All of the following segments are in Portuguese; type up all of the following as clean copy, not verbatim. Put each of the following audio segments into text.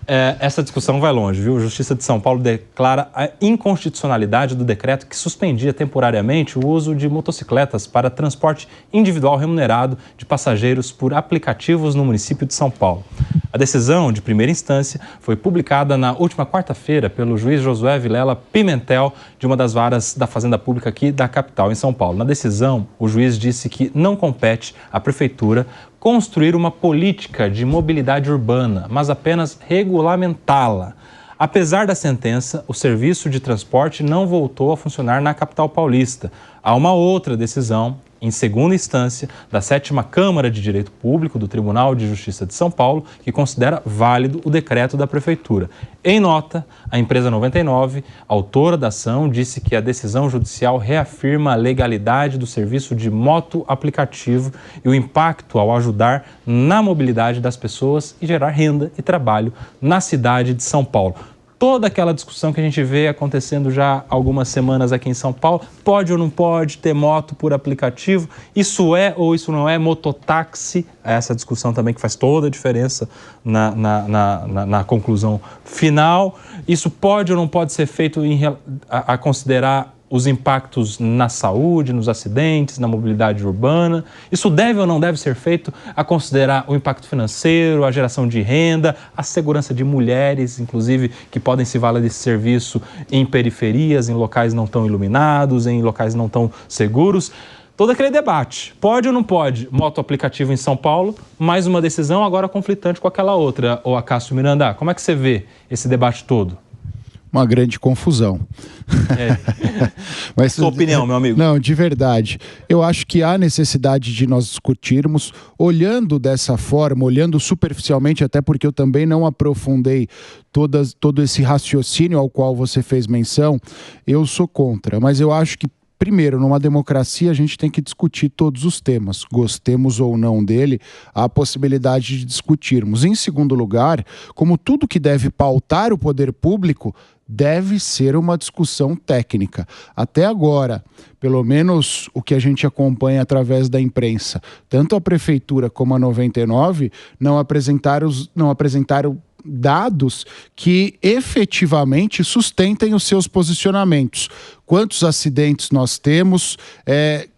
Essa discussão vai longe, viu? A Justiça de São Paulo declara a inconstitucionalidade do decreto que suspendia temporariamente o uso de motocicletas para transporte individual remunerado de passageiros por aplicativos no município de São Paulo. A decisão de primeira instância foi publicada na última quarta-feira pelo juiz Josué Vilela Pimentel, de uma das varas da Fazenda Pública aqui da capital, em São Paulo. Na decisão, o juiz disse que não compete à Prefeitura construir uma política de mobilidade urbana, mas apenas regulamentá-la. Apesar da sentença, o serviço de transporte não voltou a funcionar na capital paulista. Há uma outra decisão, em segunda instância, da 7ª Câmara de Direito Público do Tribunal de Justiça de São Paulo, que considera válido o decreto da Prefeitura. Em nota, a empresa 99, autora da ação, disse que a decisão judicial reafirma a legalidade do serviço de moto aplicativo e o impacto ao ajudar na mobilidade das pessoas e gerar renda e trabalho na cidade de São Paulo. Toda aquela discussão que a gente vê acontecendo já há algumas semanas aqui em São Paulo, pode ou não pode ter moto por aplicativo, isso é ou isso não é mototáxi, essa discussão também que faz toda a diferença na conclusão final, isso pode ou não pode ser feito a considerar os impactos na saúde, nos acidentes, na mobilidade urbana. Isso deve ou não deve ser feito a considerar o impacto financeiro, a geração de renda, a segurança de mulheres, inclusive, que podem se valer desse serviço em periferias, em locais não tão iluminados, em locais não tão seguros. Todo aquele debate, pode ou não pode moto aplicativo em São Paulo, mais uma decisão agora conflitante com aquela outra. Ô Acácio Miranda, como é que você vê esse debate todo? Uma grande confusão. Mas, sua opinião, meu amigo? Não, de verdade. Eu acho que há necessidade de nós discutirmos, olhando dessa forma, olhando superficialmente, até porque eu também não aprofundei todo esse raciocínio ao qual você fez menção, eu sou contra. Mas eu acho que, primeiro, numa democracia, a gente tem que discutir todos os temas. Gostemos ou não dele, há a possibilidade de discutirmos. Em segundo lugar, como tudo que deve pautar o poder público, deve ser uma discussão técnica. Até agora, pelo menos o que a gente acompanha através da imprensa, tanto a Prefeitura como a 99 não apresentaram dados que efetivamente sustentem os seus posicionamentos. Quantos acidentes nós temos?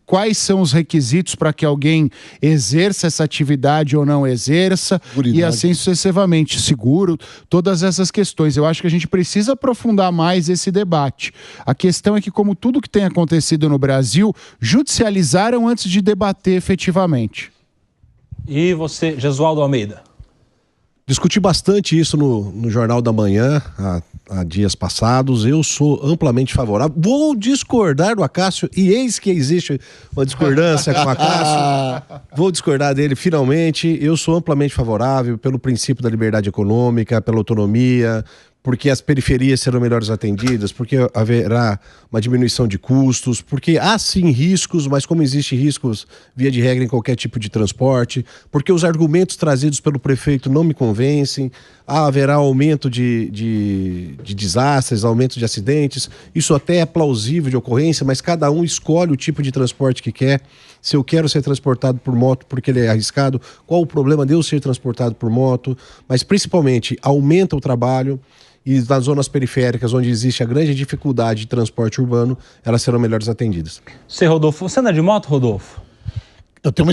Quais são os requisitos para que alguém exerça essa atividade ou não exerça? E assim sucessivamente. Seguro, todas essas questões. Eu acho que a gente precisa aprofundar mais esse debate. A questão é que, como tudo que tem acontecido no Brasil, judicializaram antes de debater efetivamente. E você, Jesualdo Almeida? Discuti bastante isso no Jornal da Manhã, há dias passados. Eu sou amplamente favorável. Vou discordar do Acácio, e eis que existe uma discordância com o Acácio. Vou discordar dele finalmente. Eu sou amplamente favorável pelo princípio da liberdade econômica, pela autonomia, porque as periferias serão melhores atendidas, porque haverá uma diminuição de custos, porque há sim riscos, mas como existem riscos via de regra em qualquer tipo de transporte, porque os argumentos trazidos pelo prefeito não me convencem, haverá aumento de desastres, aumento de acidentes, isso até é plausível de ocorrência, mas cada um escolhe o tipo de transporte que quer. Se eu quero ser transportado por moto porque ele é arriscado, qual o problema de eu ser transportado por moto? Mas principalmente aumenta o trabalho, e nas zonas periféricas, onde existe a grande dificuldade de transporte urbano, elas serão melhores atendidas. Você, Rodolfo, você anda de moto, Rodolfo? Eu tenho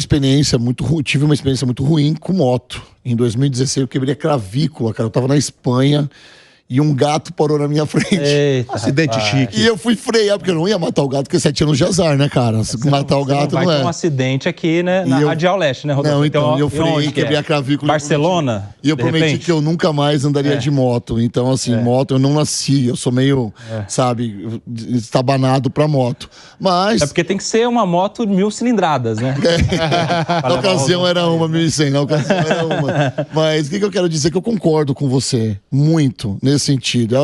tive uma experiência muito ruim com moto. Em 2016 eu quebrei a clavícula, cara. Eu tava na Espanha e um gato parou na minha frente. Eita, acidente chique. E eu fui frear, porque eu não ia matar o gato, porque 7 anos de azar, né, cara? Matar o gato não é. Vai ter um acidente aqui, né, na Radial Leste, né, Rodolfo? Não, então eu freiei, quebrei a clavícula. Barcelona? E eu prometi que eu nunca mais andaria de moto. Então, assim, moto eu não nasci. Eu sou meio, sabe, estabanado pra moto. Mas... É porque tem que ser uma moto 1000 cilindradas, né? Na ocasião era uma, 1100, na ocasião era uma. Mas o que eu quero dizer? Que eu concordo com você muito nesse sentido.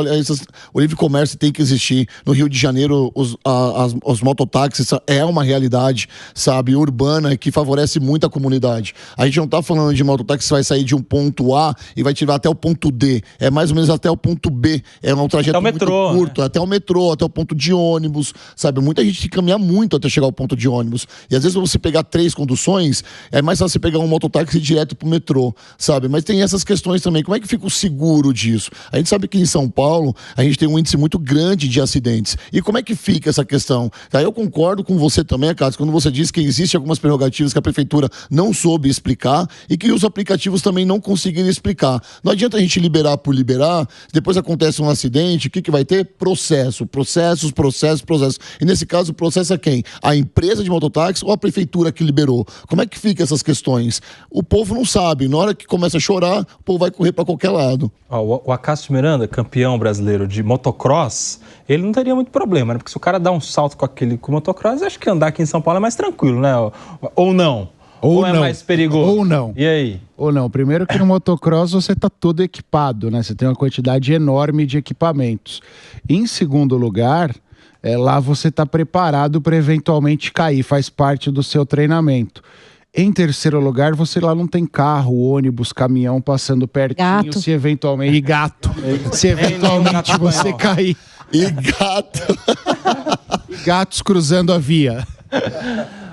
O livre comércio tem que existir. No Rio de Janeiro, os mototáxis é uma realidade, sabe, urbana, que favorece muito a comunidade. A gente não está falando de mototáxi que vai sair de um ponto A e vai te levar até o ponto D. É mais ou menos até o ponto B. É um trajeto muito curto, né? Até o metrô, até o ponto de ônibus, sabe? Muita gente tem que caminhar muito até chegar ao ponto de ônibus. E às vezes, você pegar 3 conduções, é mais fácil você pegar um mototáxi direto pro metrô, sabe? Mas tem essas questões também. Como é que fica o seguro disso? A gente sabe que em São Paulo, a gente tem um índice muito grande de acidentes. E como é que fica essa questão? Aí eu concordo com você também, Cássio, quando você diz que existem algumas prerrogativas que a prefeitura não soube explicar e que os aplicativos também não conseguiram explicar. Não adianta a gente liberar por liberar, depois acontece um acidente, o que vai ter? Processos. E nesse caso, o processo é quem? A empresa de mototáxi ou a prefeitura que liberou? Como é que fica essas questões? O povo não sabe. Na hora que começa a chorar, o povo vai correr para qualquer lado. O Acácio Miranda, campeão brasileiro de motocross, ele não teria muito problema, né? Porque se o cara dá um salto com o motocross, acho que andar aqui em São Paulo é mais tranquilo, né? Ou não? Ou é mais perigoso? Ou não. E aí? Ou não. Primeiro que no motocross você está todo equipado, né? Você tem uma quantidade enorme de equipamentos. Em segundo lugar, lá você está preparado para eventualmente cair, faz parte do seu treinamento. Em terceiro lugar, você lá não tem carro, ônibus, caminhão passando pertinho, gato. se eventualmente... E gato. Se eventualmente você cair. E gato. E gatos cruzando a via.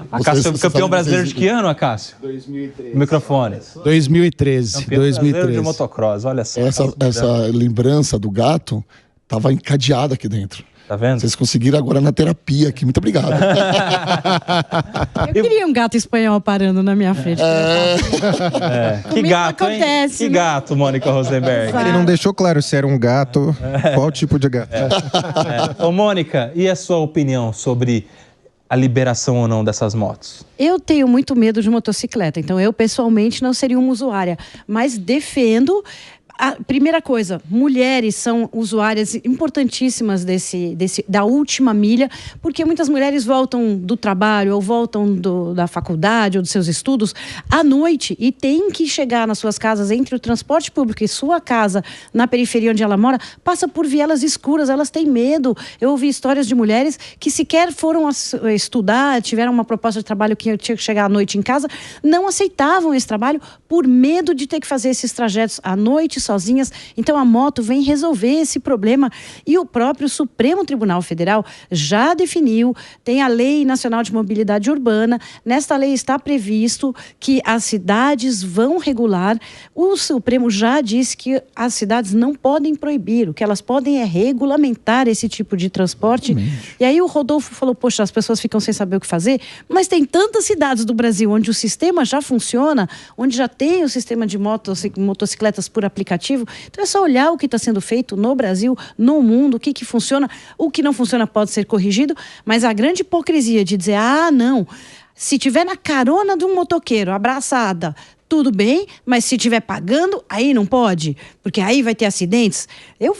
Acácio, campeão brasileiro de que ano, Acácio? 2013. Microfone. 2013. Campeão brasileiro de motocross, olha só. Essa lembrança do gato estava encadeada aqui dentro. Tá vendo? Vocês conseguiram agora na terapia aqui. Muito obrigado. Eu queria um gato espanhol parando na minha frente. Que gato, acontece, hein? Que gato, Mônica Rosenberg. Ele não deixou claro se era um gato, qual tipo de gato. Ô, Mônica, e a sua opinião sobre a liberação ou não dessas motos? Eu tenho muito medo de motocicleta, então eu pessoalmente não seria uma usuária, mas defendo. A primeira coisa, mulheres são usuárias importantíssimas da última milha, porque muitas mulheres voltam do trabalho ou voltam da faculdade ou dos seus estudos à noite e têm que chegar nas suas casas entre o transporte público e sua casa na periferia onde ela mora, passa por vielas escuras, elas têm medo. Eu ouvi histórias de mulheres que sequer foram estudar, tiveram uma proposta de trabalho que tinha que chegar à noite em casa, não aceitavam esse trabalho por medo de ter que fazer esses trajetos à noite, sozinhas. Então a moto vem resolver esse problema e o próprio Supremo Tribunal Federal já definiu, tem a Lei Nacional de Mobilidade Urbana, nesta lei está previsto que as cidades vão regular, o Supremo já disse que as cidades não podem proibir, o que elas podem é regulamentar esse tipo de transporte. E aí o Rodolfo falou, poxa, as pessoas ficam sem saber o que fazer, mas tem tantas cidades do Brasil onde o sistema já funciona, onde já tem o sistema de motocicletas por aplicativo. Então é só olhar o que está sendo feito no Brasil, no mundo, o que funciona, o que não funciona pode ser corrigido, mas a grande hipocrisia de dizer, não, se tiver na carona de um motoqueiro, abraçada, tudo bem, mas se estiver pagando, aí não pode, porque aí vai ter acidentes. Eu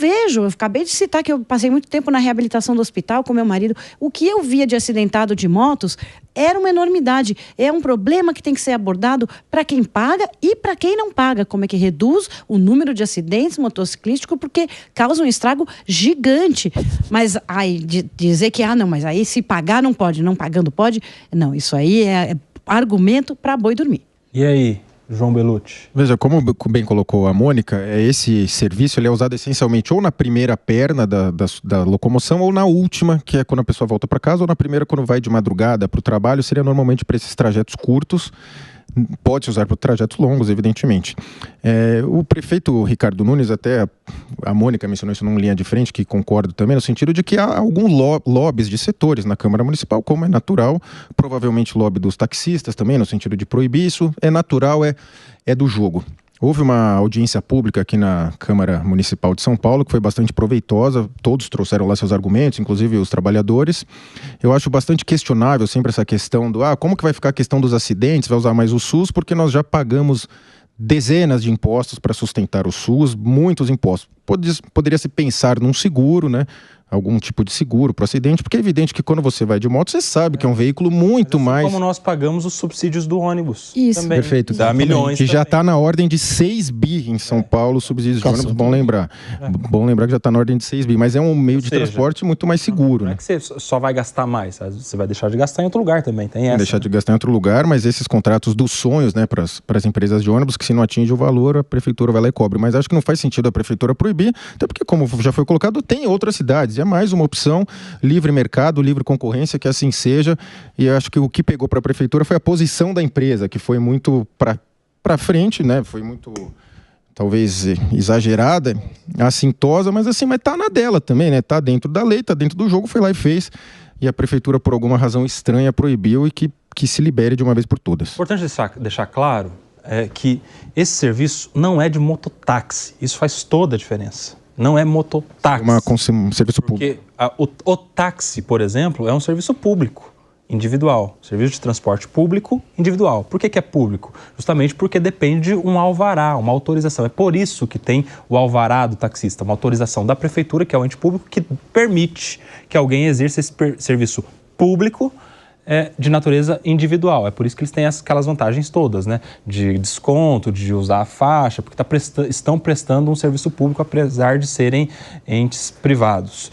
acabei de citar que eu passei muito tempo na reabilitação do hospital com meu marido. O que eu via de acidentado de motos era uma enormidade. É um problema que tem que ser abordado para quem paga e para quem não paga. Como é que reduz o número de acidentes motociclísticos, porque causa um estrago gigante. Mas aí dizer que, não, mas aí se pagar não pode, não pagando pode. Não, isso aí é argumento para boi dormir. E aí, João Belucci? Veja, como bem colocou a Mônica, esse serviço ele é usado essencialmente ou na primeira perna da locomoção ou na última, que é quando a pessoa volta para casa, ou na primeira quando vai de madrugada para o trabalho, seria normalmente para esses trajetos curtos. Pode-se usar para trajetos longos, evidentemente. O prefeito Ricardo Nunes, até a Mônica mencionou isso numa linha de frente, que concordo também, no sentido de que há alguns lobbies de setores na Câmara Municipal, como é natural, provavelmente lobby dos taxistas também, no sentido de proibir isso, é natural, é do jogo. Houve uma audiência pública aqui na Câmara Municipal de São Paulo, que foi bastante proveitosa, todos trouxeram lá seus argumentos, inclusive os trabalhadores. Eu acho bastante questionável sempre essa questão do, como que vai ficar a questão dos acidentes, vai usar mais o SUS, porque nós já pagamos dezenas de impostos para sustentar o SUS, muitos impostos. Poderia se pensar num seguro, né? algum tipo de seguro para o acidente, porque é evidente que quando você vai de moto, você sabe que é um veículo muito assim mais... como nós pagamos os subsídios do ônibus. Isso. Também. Perfeito. Dá milhões que já também. está na ordem de 6 bi em São Paulo, subsídios de ônibus, bom lembrar. Bom lembrar que já está na ordem de 6 bi, mas é um meio de transporte muito mais seguro. Não é que você só vai gastar mais, você vai deixar de gastar em outro lugar também, tem essa. Deixar de gastar em outro lugar, mas esses contratos dos sonhos, né, para as empresas de ônibus, que se não atinge o valor, a prefeitura vai lá e cobre. Mas acho que não faz sentido a prefeitura proibir, até porque, como já foi colocado, tem outras cidades, e é mais uma opção, livre mercado, livre concorrência, que assim seja. E acho que o que pegou para a prefeitura foi a posição da empresa, que foi muito para frente, né, foi muito... talvez exagerada, assintosa, mas assim, mas tá na dela também, né? Tá dentro da lei, tá dentro do jogo, foi lá e fez. E a prefeitura, por alguma razão estranha, proibiu e que se libere de uma vez por todas. Importante deixar claro que esse serviço não é de mototáxi. Isso faz toda a diferença. Não é mototáxi. Um serviço público. Porque o táxi, por exemplo, é um serviço público. Individual, serviço de transporte público individual. Por que é público? Justamente porque depende de um alvará, uma autorização. É por isso que tem o alvará do taxista, uma autorização da prefeitura, que é o ente público, que permite que alguém exerça esse serviço público de natureza individual. É por isso que eles têm aquelas vantagens todas, né? De desconto, de usar a faixa, porque estão prestando um serviço público, apesar de serem entes privados.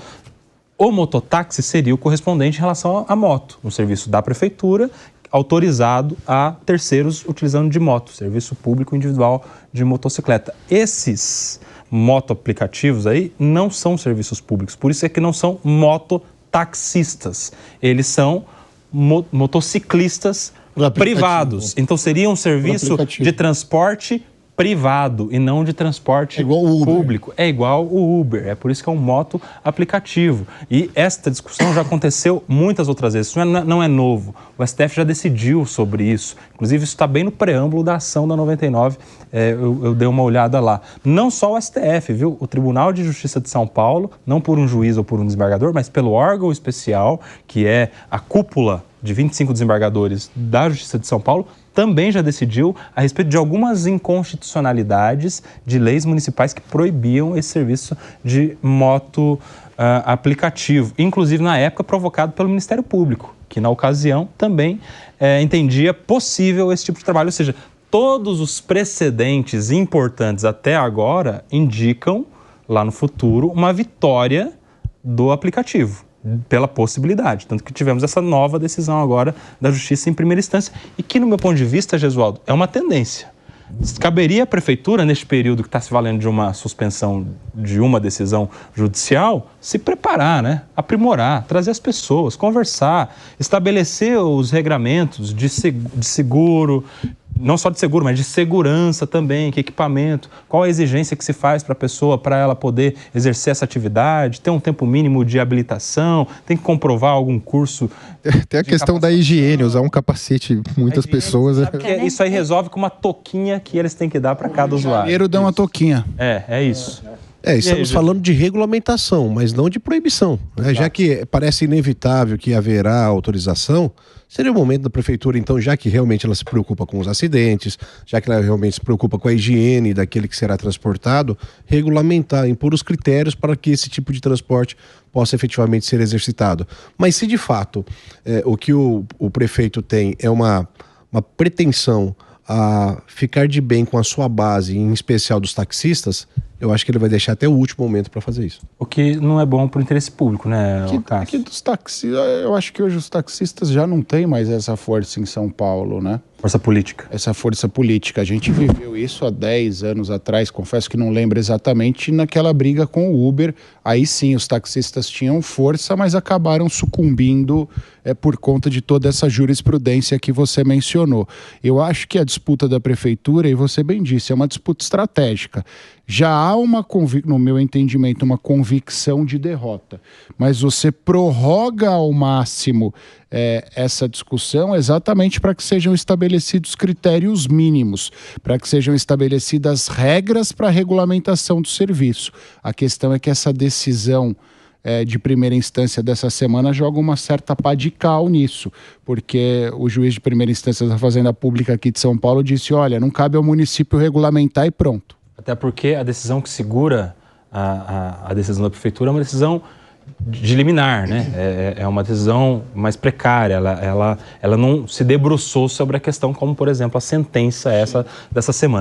O mototáxi seria o correspondente em relação à moto, um serviço da prefeitura autorizado a terceiros utilizando de moto, serviço público individual de motocicleta. Esses motoaplicativos aí não são serviços públicos, por isso é que não são mototaxistas, eles são motociclistas privados. Então seria um serviço de transporte privado e não de transporte público. É igual o Uber, é por isso que é um moto aplicativo. E esta discussão já aconteceu muitas outras vezes, isso não é novo. O STF já decidiu sobre isso, inclusive isso está bem no preâmbulo da ação da 99, eu dei uma olhada lá. Não só o STF, viu? O Tribunal de Justiça de São Paulo, não por um juiz ou por um desembargador, mas pelo órgão especial, que é a cúpula de 25 desembargadores da Justiça de São Paulo, também já decidiu a respeito de algumas inconstitucionalidades de leis municipais que proibiam esse serviço de moto aplicativo, inclusive na época provocado pelo Ministério Público, que na ocasião também entendia possível esse tipo de trabalho, ou seja, todos os precedentes importantes até agora indicam, lá no futuro, uma vitória do aplicativo, pela possibilidade. Tanto que tivemos essa nova decisão agora da Justiça em primeira instância e que, no meu ponto de vista, Gesualdo, é uma tendência. Caberia à Prefeitura, neste período que está se valendo de uma suspensão de uma decisão judicial, se preparar, né? Aprimorar, trazer as pessoas, conversar, estabelecer os regramentos de seguro, não só de seguro, mas de segurança também, que equipamento, qual a exigência que se faz para a pessoa, para ela poder exercer essa atividade, tem um tempo mínimo de habilitação, tem que comprovar algum curso. Tem a questão da higiene, usar um capacete, muitas pessoas... Isso aí resolve com uma toquinha que eles têm que dar para cada usuário. Primeiro dá uma toquinha. É isso. Estamos falando de regulamentação, mas não de proibição, né? Já que parece inevitável que haverá autorização, seria o momento da prefeitura, então, já que realmente ela se preocupa com os acidentes, já que ela realmente se preocupa com a higiene daquele que será transportado, regulamentar, impor os critérios para que esse tipo de transporte possa efetivamente ser exercitado. Mas se de fato o que o prefeito tem é uma pretensão a ficar de bem com a sua base, em especial dos taxistas, eu acho que ele vai deixar até o último momento para fazer isso. O que não é bom para o interesse público, né, Cássio? Dos taxistas, eu acho que hoje os taxistas já não têm mais essa força em São Paulo, né? Força política. Essa força política. A gente viveu isso há 10 anos atrás, confesso que não lembro exatamente, naquela briga com o Uber. Aí sim, os taxistas tinham força, mas acabaram sucumbindo por conta de toda essa jurisprudência que você mencionou. Eu acho que a disputa da prefeitura, e você bem disse, é uma disputa estratégica. Já há no meu entendimento, uma convicção de derrota, mas você prorroga ao máximo essa discussão exatamente para que sejam estabelecidos critérios mínimos, para que sejam estabelecidas regras para a regulamentação do serviço. A questão é que essa decisão de primeira instância dessa semana joga uma certa pá de cal nisso, porque o juiz de primeira instância da Fazenda Pública aqui de São Paulo disse, olha, não cabe ao município regulamentar e pronto. Até porque a decisão que segura a decisão da prefeitura é uma decisão de liminar, né? É uma decisão mais precária, ela não se debruçou sobre a questão como, por exemplo, a sentença essa dessa semana.